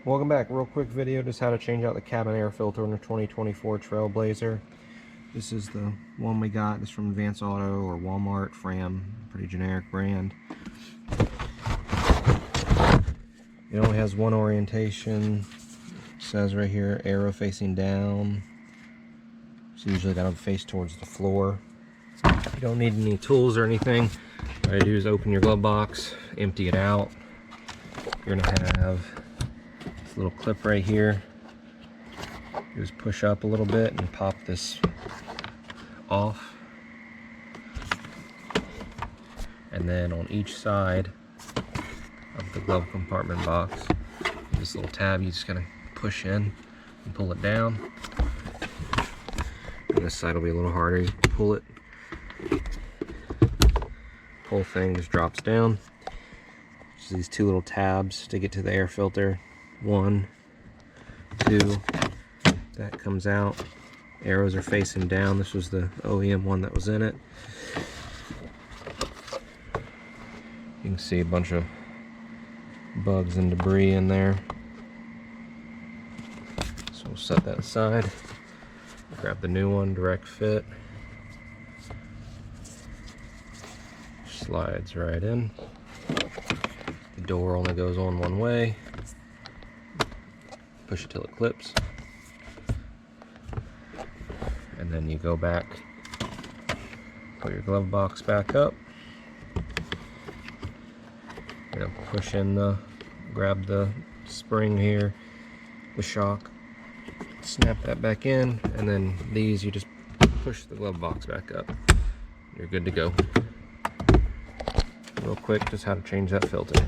Welcome back. Real quick video, just how to change out the cabin air filter in the 2024 Trailblazer. This is the one we got. This is from Advance Auto or Walmart, Fram, pretty generic brand. It only has one orientation. It says right here, arrow facing down. It's usually got to face towards the floor. You don't need any tools or anything. All you do is open your glove box, empty it out. You're gonna have this little clip right here. You just push up a little bit and pop this off. And then on each side of the glove compartment box, this little tab, you just gotta push in and pull it down. And this side will be a little harder. You pull it, whole thing just drops down. So these two little tabs to get to the air filter. 1, 2, that comes out. Arrows are facing down. This was the OEM one that was in it. You can see a bunch of bugs and debris in there. So we'll set that aside. Grab the new one, direct fit. Slides right in. The door only goes on one way. Push it till it clips. And then you go back, put your glove box back up. You're gonna push in grab the spring here, the shock, snap that back in, and then these you just push the glove box back up. You're good to go. Real quick, just how to change that filter.